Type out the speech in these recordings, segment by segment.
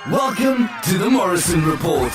Welcome to the Morrison Report.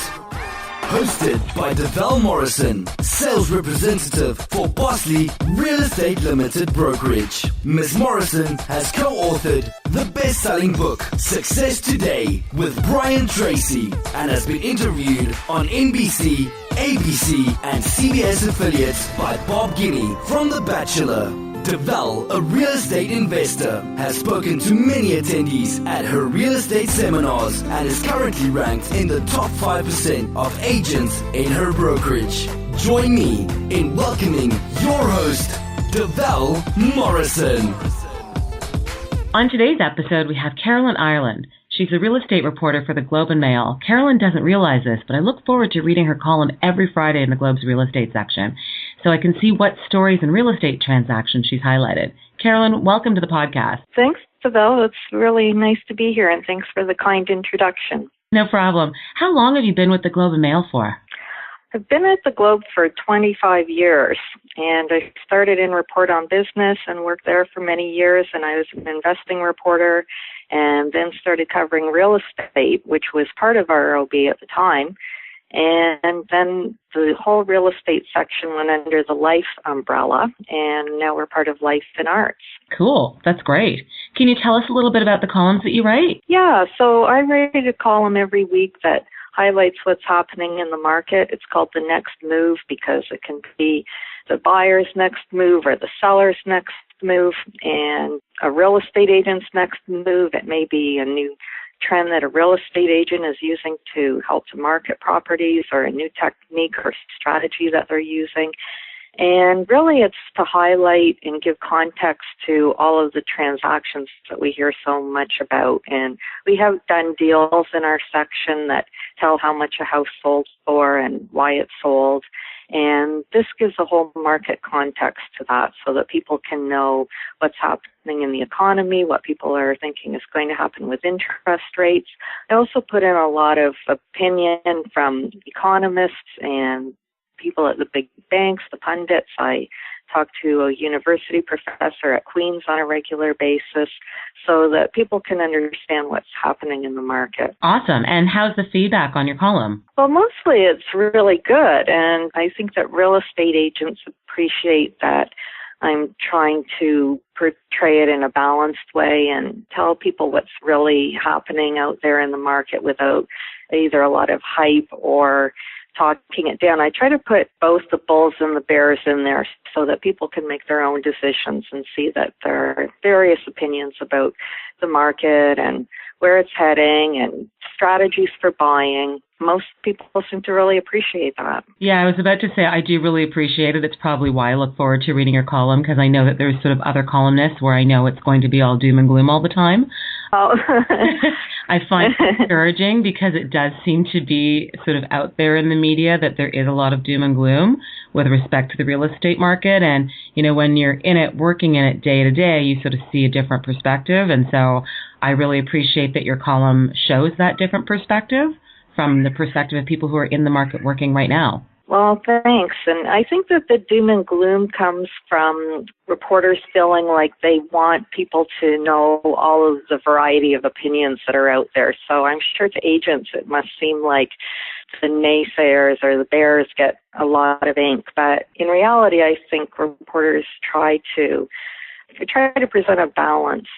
Hosted by Deval Morrison, sales representative for Bosley Real Estate Limited Brokerage. Ms. Morrison has co-authored the best-selling book, Success Today, with Brian Tracy, and has been interviewed on NBC, ABC, and CBS affiliates by Bob Guinea from The Bachelor. Deval, a real estate investor, has spoken to many attendees at her real estate seminars and is currently ranked in the top 5% of agents in her brokerage. Join me in welcoming your host, Deval Morrison. On today's episode, we have Carolyn Ireland. She's a real estate reporter for the Globe and Mail. Carolyn doesn't realize this, but I look forward to reading her column every Friday in the Globe's real estate section, so I can see what stories and real estate transactions she's highlighted. Carolyn, welcome to the podcast. Thanks, Isabel. It's really nice to be here, and thanks for the kind introduction. No problem. How long have you been with the Globe and Mail for? I've been at the Globe for 25 years, and I started in Report on Business and worked there for many years, and I was an investing reporter, and then started covering real estate, which was part of ROB at the time. And then the whole real estate section went under the Life umbrella, and now we're part of Life and Arts. Cool. That's great. Can you tell us a little bit about the columns that you write? Yeah, so I write a column every week that highlights what's happening in the market. It's called The Next Move because it can be the buyer's next move or the seller's next move and a real estate agent's next move. It may be a new trend that a real estate agent is using to help to market properties or a new technique or strategy that they're using. And really it's to highlight and give context to all of the transactions that we hear so much about. And we have done deals in our section that tell how much a house sold for and why it sold. And this gives a whole market context to that so that people can know what's happening in the economy, what people are thinking is going to happen with interest rates. I also put in a lot of opinion from economists and people at the big banks, the pundits. I talk to a university professor at Queen's on a regular basis so that people can understand what's happening in the market. Awesome. And how's the feedback on your column? Well, mostly it's really good. And I think that real estate agents appreciate that I'm trying to portray it in a balanced way and tell people what's really happening out there in the market without either a lot of hype or talking it down. I try to put both the bulls and the bears in there so that people can make their own decisions and see that there are various opinions about the market and where it's heading and strategies for buying. Most people seem to really appreciate that. Yeah, I was about to say I do really appreciate it. It's probably why I look forward to reading your column, because I know that there's sort of other columnists where I know it's going to be all doom and gloom all the time. Oh. I find it encouraging because it does seem to be sort of out there in the media that there is a lot of doom and gloom with respect to the real estate market. And, you know, when you're in it, working in it day to day, you sort of see a different perspective. And so I really appreciate that your column shows that different perspective from the perspective of people who are in the market working right now. Well, thanks. And I think that the doom and gloom comes from reporters feeling like they want people to know all of the variety of opinions that are out there. So I'm sure to agents it must seem like the naysayers or the bears get a lot of ink. But in reality, I think reporters try to present a balanced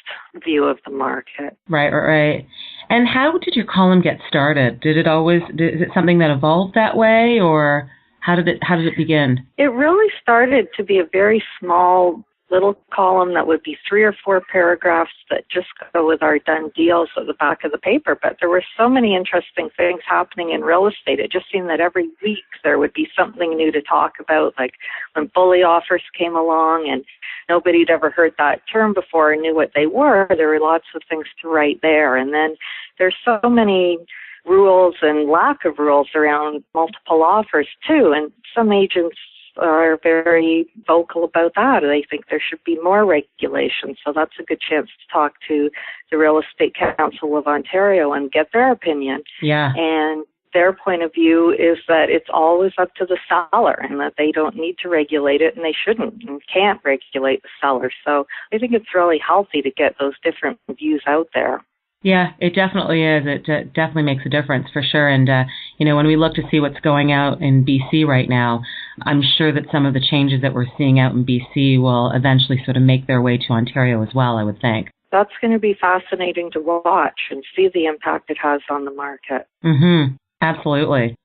view of the market. Right. And how did your column get started? Is it something that evolved that way, or how did it begin? It really started to be a very small little column that would be 3 or 4 paragraphs that just go with our done deals at the back of the paper. But there were so many interesting things happening in real estate. It just seemed that every week there would be something new to talk about, like when bully offers came along and nobody had ever heard that term before and knew what they were. There were lots of things to write there. And then there's so many rules and lack of rules around multiple offers too. And some agents are very vocal about that. They think there should be more regulation. So that's a good chance to talk to the Real Estate Council of Ontario and get their opinion. Yeah. And their point of view is that it's always up to the seller and that they don't need to regulate it and they shouldn't and can't regulate the seller. So I think it's really healthy to get those different views out there. Yeah, it definitely is. It definitely makes a difference for sure. And, when we look to see what's going out in BC right now, I'm sure that some of the changes that we're seeing out in BC will eventually sort of make their way to Ontario as well, I would think. That's going to be fascinating to watch and see the impact it has on the market. Mm-hmm. Absolutely.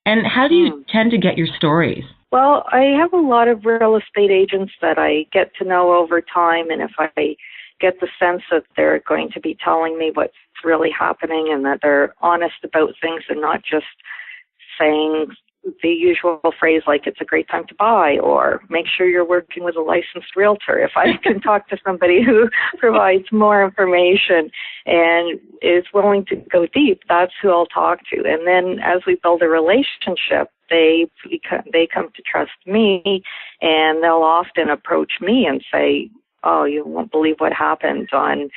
And how do you tend to get your stories? Well, I have a lot of real estate agents that I get to know over time, and if I get the sense that they're going to be telling me what's really happening and that they're honest about things and not just saying the usual phrase like it's a great time to buy or make sure you're working with a licensed realtor. If I can talk to somebody who provides more information and is willing to go deep, that's who I'll talk to. And then as we build a relationship, they come to trust me, and they'll often approach me and say, oh, you won't believe what happened on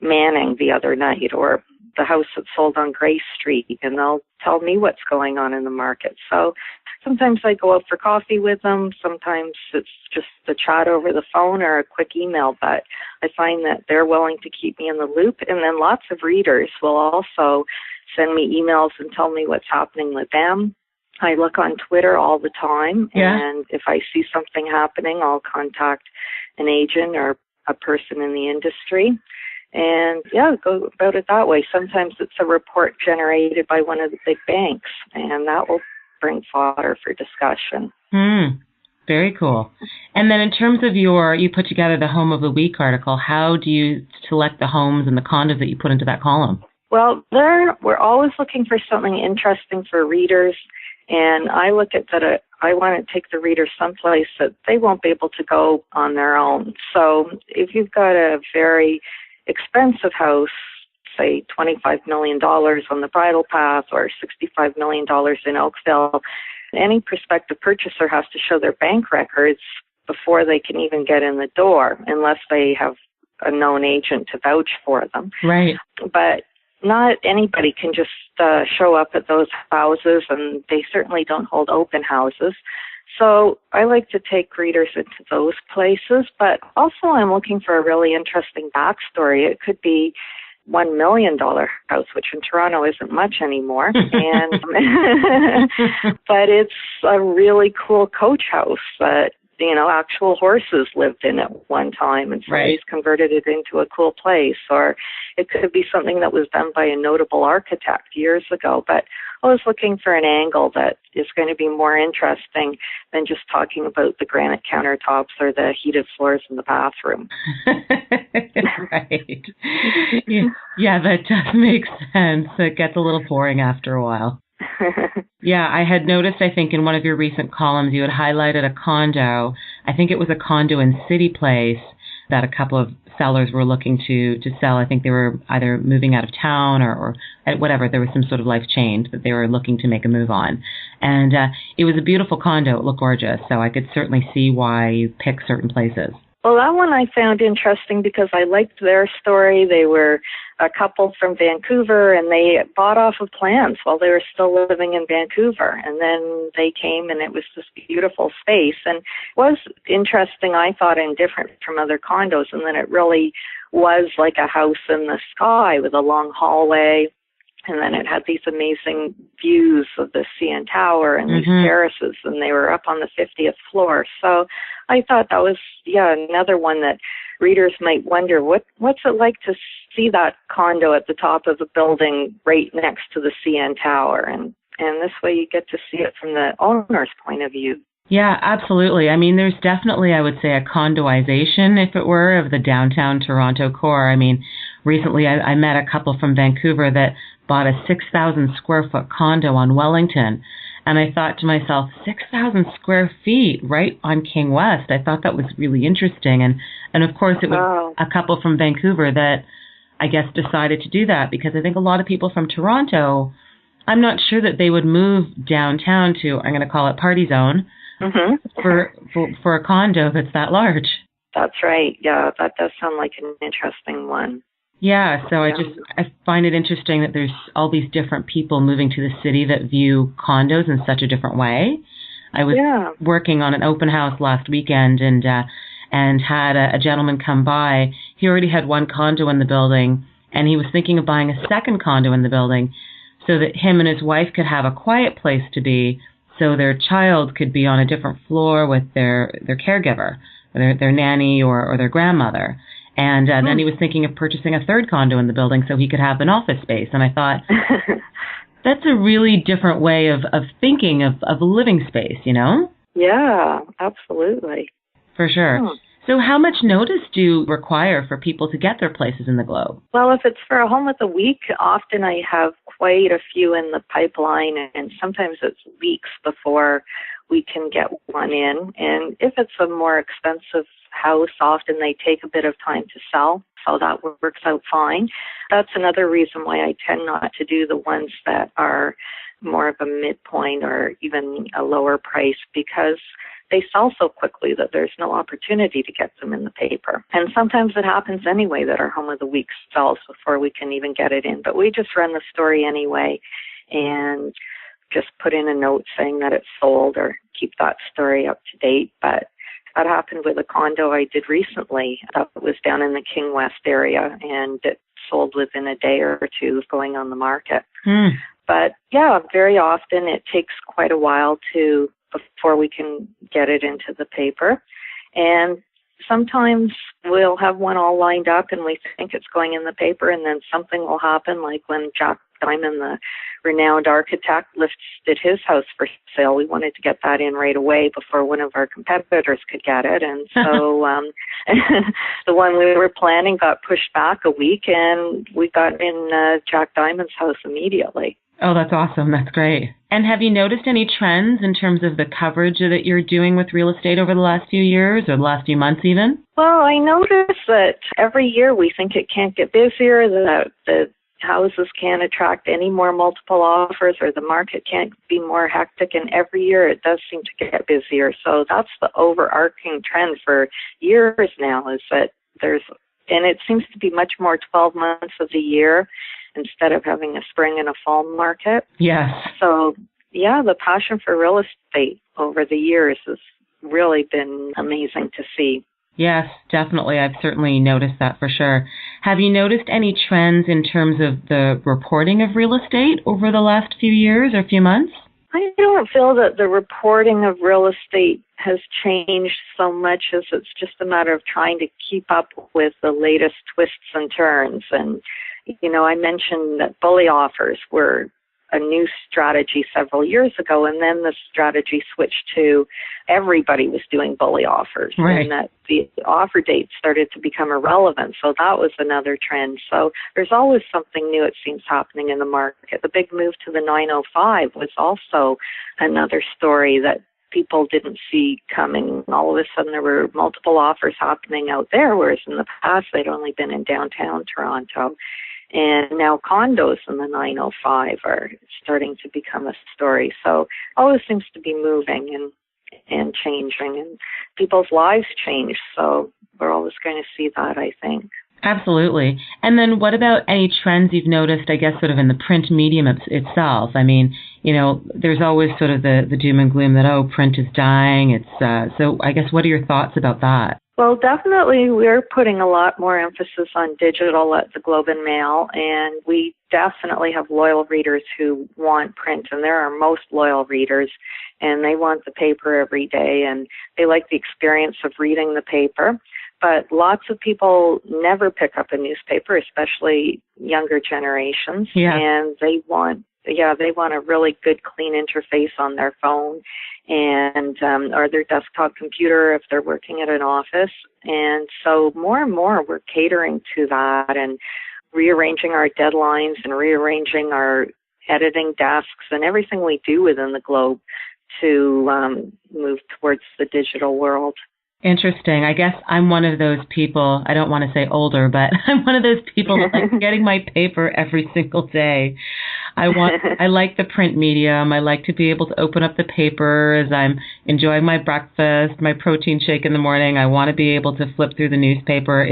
Manning the other night, or the house that sold on Grace Street, and they'll tell me what's going on in the market. So sometimes I go out for coffee with them. Sometimes it's just a chat over the phone or a quick email, but I find that they're willing to keep me in the loop. And then lots of readers will also send me emails and tell me what's happening with them. I look on Twitter all the time, and if I see something happening, I'll contact an agent or a person in the industry. And go about it that way. Sometimes it's a report generated by one of the big banks, and that will bring fodder for discussion. Very cool. And then in terms of you put together the Home of the Week article, how do you select the homes and the condos that you put into that column? Well, we're always looking for something interesting for readers, and I look at that. I want to take the reader someplace that they won't be able to go on their own. So if you've got a very expensive house, say $25 million on the Bridle Path or $65 million in Oakville, any prospective purchaser has to show their bank records before they can even get in the door, unless they have a known agent to vouch for them. Right. But not anybody can just show up at those houses, and they certainly don't hold open houses. So I like to take readers into those places, but also I'm looking for a really interesting backstory. It could be $1 million house, which in Toronto isn't much anymore, and but it's a really cool coach house that actual horses lived in at one time, and somebody's converted it into a cool place. Or it could be something that was done by a notable architect years ago. But I was looking for an angle that is going to be more interesting than just talking about the granite countertops or the heated floors in the bathroom. Right. Yeah, that does make sense. It gets a little boring after a while. Yeah, I had noticed, I think, in one of your recent columns, you had highlighted a condo. I think it was a condo in City Place that a couple of sellers were looking to sell. I think they were either moving out of town or whatever. There was some sort of life change that they were looking to make a move on. And it was a beautiful condo. It looked gorgeous. So I could certainly see why you pick certain places. Well, that one I found interesting because I liked their story. They were a couple from Vancouver, and they bought off of plans while they were still living in Vancouver. And then they came, and it was this beautiful space. And it was interesting, I thought, and different from other condos. And then it really was like a house in the sky with a long hallway. And then it had these amazing views of the CN Tower and these terraces, and they were up on the 50th floor. So I thought that was, another one that readers might wonder, what's it like to see that condo at the top of a building right next to the CN Tower? And this way you get to see it from the owner's point of view. Yeah, absolutely. I mean, there's definitely, I would say, a condoization, if it were, of the downtown Toronto core. I mean, recently I met a couple from Vancouver that bought a 6,000 square foot condo on Wellington. And I thought to myself, was 6,000 square feet right on King West. I thought that was really interesting. And of course, it was a couple from Vancouver that I guess decided to do that, because I think a lot of people from Toronto, I'm not sure that they would move downtown to, I'm going to call it Party Zone, for a condo that's that large. That's right. Yeah, that does sound like an interesting one. Yeah, so I find it interesting that there's all these different people moving to the city that view condos in such a different way. I was working on an open house last weekend and had a gentleman come by. He already had one condo in the building, and he was thinking of buying a second condo in the building so that him and his wife could have a quiet place to be, so their child could be on a different floor with their caregiver, their nanny or their grandmother. And then he was thinking of purchasing a third condo in the building so he could have an office space. And I thought, that's a really different way of thinking of a living space, you know? Yeah, absolutely. For sure. So how much notice do you require for people to get their places in the globe? Well, if it's for a home of the week, often I have quite a few in the pipeline, and sometimes it's weeks before we can get one in. And if it's a more expensive house, often they take a bit of time to sell, so that works out fine. That's another reason why I tend not to do the ones that are more of a midpoint or even a lower price, because they sell so quickly that there's no opportunity to get them in the paper. And sometimes it happens anyway that our home of the week sells before we can even get it in. But we just run the story anyway and just put in a note saying that it's sold or keep that story up to date. But that happened with a condo I did recently that was down in the King West area, and it sold within a day or two of going on the market. But yeah, very often it takes quite a while before we can get it into the paper. And sometimes we'll have one all lined up and we think it's going in the paper, and then something will happen, like when Jack Diamond, the renowned architect, listed his house for sale. We wanted to get that in right away before one of our competitors could get it. And so the one we were planning got pushed back a week, and we got in Jack Diamond's house immediately. Oh, that's awesome. That's great. And have you noticed any trends in terms of the coverage that you're doing with real estate over the last few years or the last few months even? Well, I notice that every year we think it can't get busier, that the houses can't attract any more multiple offers, or the market can't be more hectic, and every year it does seem to get busier. So that's the overarching trend for years now, is that and it seems to be much more 12 months of the year instead of having a spring and a fall market. Yes. So, yeah, the passion for real estate over the years has really been amazing to see. Yes, definitely. I've certainly noticed that for sure. Have you noticed any trends in terms of the reporting of real estate over the last few years or few months? I don't feel that the reporting of real estate has changed so much as it's just a matter of trying to keep up with the latest twists and turns. And, you know, I mentioned that bully offers were a new strategy several years ago, and then the strategy switched to everybody was doing bully offers, right, and that the offer dates started to become irrelevant. So that was another trend. So there's always something new, it seems, happening in the market. The big move to the 905 was also another story that people didn't see coming. All of a sudden there were multiple offers happening out there, whereas in the past they'd only been in downtown Toronto. And now condos in the 905 are starting to become a story. So always seems to be moving and changing, and people's lives change. So we're always going to see that, I think. Absolutely. And then what about any trends you've noticed, I guess, sort of in the print medium itself? I mean, you know, there's always sort of the doom and gloom that, oh, print is dying. So I guess, what are your thoughts about that? Well, definitely we're putting a lot more emphasis on digital at the Globe and Mail, and we definitely have loyal readers who want print, and they're our most loyal readers, and they want the paper every day, and they like the experience of reading the paper. But lots of people never pick up a newspaper, especially younger generations, and they want a really good, clean interface on their phone and or their desktop computer if they're working at an office. And so more and more we're catering to that and rearranging our deadlines and rearranging our editing desks and everything we do within the Globe to move towards the digital world. Interesting. I guess I'm one of those people, I don't want to say older, but I'm one of those people that like getting my paper every single day. I like the print medium. I like to be able to open up the paper as I'm enjoying my breakfast, my protein shake in the morning. I want to be able to flip through the newspaper.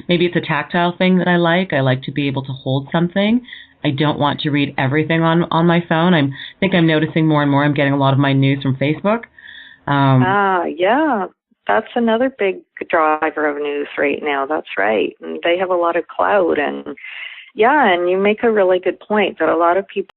Maybe it's a tactile thing that I like. I like to be able to hold something. I don't want to read everything on my phone. I think I'm noticing more and more I'm getting a lot of my news from Facebook. Yeah. That's another big driver of news right now. That's right. And they have a lot of clout, and Yeah, and you make a really good point that a lot of people